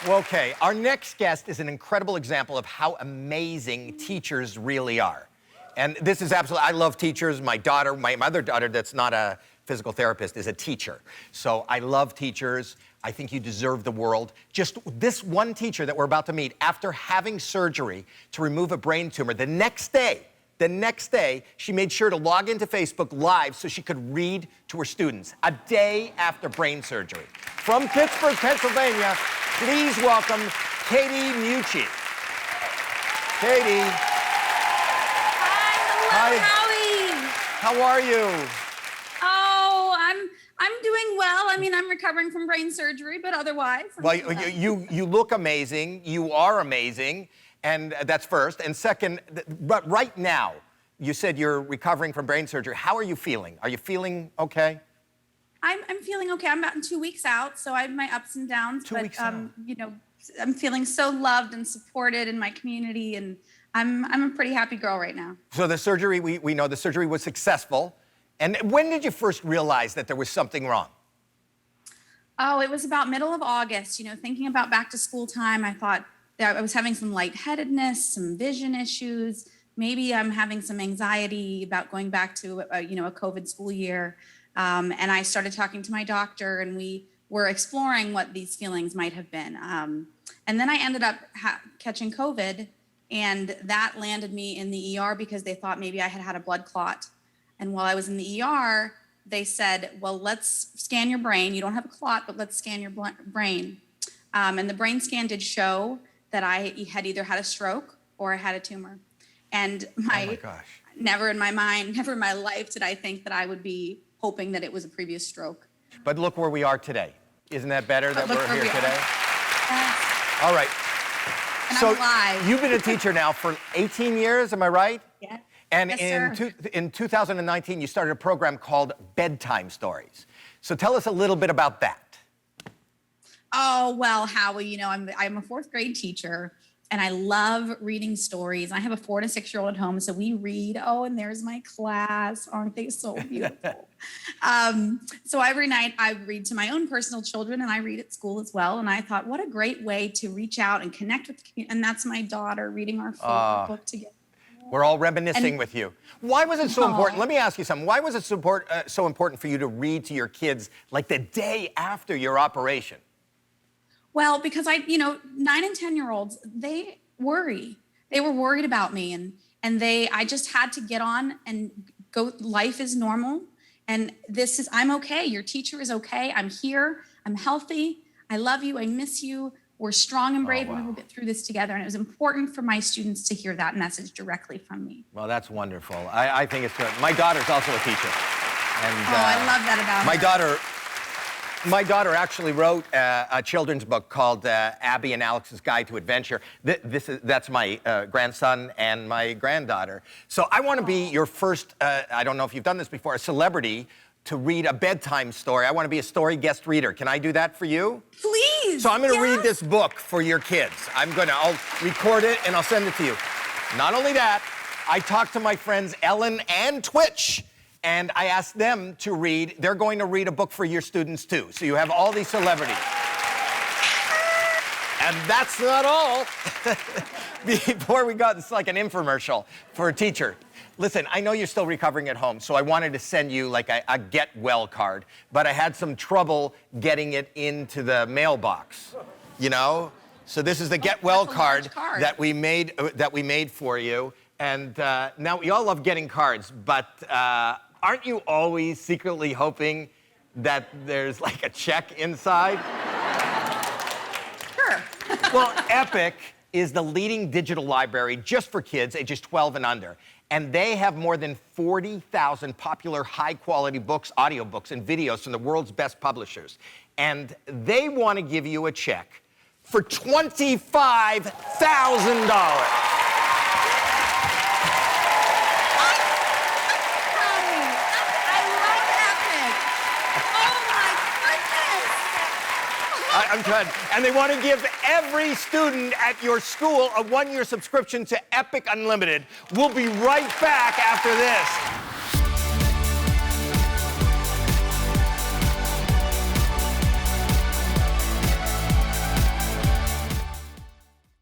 Well, okay, our next guest is an incredible example of how amazing teachers really are. And this is absolutely, I love teachers. My daughter, my other daughter that's not a physical therapist is a teacher. So I love teachers. I think you deserve the world. Just this one teacher that we're about to meet, after having surgery to remove a brain tumor, the next day, she made sure to log into Facebook Live so she could read to her students, a day after brain surgery. From Pittsburgh, Pennsylvania, please welcome Katie Mucci. Katie. Hi, Howie. How are you? Oh, I'm doing well. I mean, I'm recovering from brain surgery, but otherwise. Well, you look amazing. You are amazing. And that's first. And second, but right now, you said you're recovering from brain surgery. How are you feeling? Are you feeling okay? I'm feeling okay. I'm about 2 weeks out, so I have my ups and downs. 2 weeks out. You know, I'm feeling so loved and supported in my community, and I'm a pretty happy girl right now. So the surgery, we know the surgery was successful. And when did you first realize that there was something wrong? Oh, it was about middle of August. You know, thinking about back to school time, I thought that I was having some lightheadedness, some vision issues. Maybe I'm having some anxiety about going back to a COVID school year. And I started talking to my doctor, and we were exploring what these feelings might have been. And then I ended up catching COVID, and that landed me in the ER because they thought maybe I had had a blood clot. And while I was in the ER, they said, well, let's scan your brain. You don't have a clot, but let's scan your brain. And the brain scan did show that I had either had a stroke or I had a tumor. And Oh my gosh. never in my mind, never in my life did I think that I would be hoping that it was a previous stroke. But look where we are today. Isn't that better that we're here today? Yes. All right. And So I'm alive. you've been a teacher now for 18 years, am I right? Yes. And Yes, sir. in 2019, you started a program called Bedtime Stories. So tell us a little bit about that. Oh, well, Howie, you know, I'm a fourth grade teacher, and I love reading stories. I have a 4 to 6 year old at home, so we read. Oh, and there's my class. Aren't they so beautiful? So every night I read to my own personal children, and I read at school as well. And I thought, what a great way to reach out and connect with the community. And that's my daughter reading our favorite book together. We're all reminiscing with you. Why was it so important? Let me ask you something. Why was it so important for you to read to your kids like the day after your operation? Well, because 9 and 10 year olds, they worry. They were worried about me, and I just had to get on and go. Life is normal, and I'm okay. Your teacher is okay. I'm here. I'm healthy. I love you. I miss you. We're strong and brave, and we will get through this together. And it was important for my students to hear that message directly from me. Well, that's wonderful. I think it's good. My daughter's also a teacher. And, I love that about her. My daughter actually wrote a children's book called Abby and Alex's Guide to Adventure. That's my grandson and my granddaughter. So I want to be your first, I don't know if you've done this before, a celebrity to read a bedtime story. I want to be a story guest reader. Can I do that for you? Please. So I'm going to read this book for your kids. I'll record it and I'll send it to you. Not only that, I talked to my friends Ellen and Twitch, and I asked them to read. They're going to read a book for your students too. So you have all these celebrities. And that's not all. Before we got, it's like an infomercial for a teacher. Listen, I know you're still recovering at home, so I wanted to send you like a get well card, but I had some trouble getting it into the mailbox, you know? So this is the get well card that we made for you. And now we all love getting cards, but aren't you always secretly hoping that there's like a check inside? Sure. Well, Epic is the leading digital library just for kids ages 12 and under. And they have more than 40,000 popular high-quality books, audiobooks, and videos from the world's best publishers. And they want to give you a check for $25,000. I'm trying. And they want to give every student at your school a 1-year subscription to Epic Unlimited. We'll be right back after this.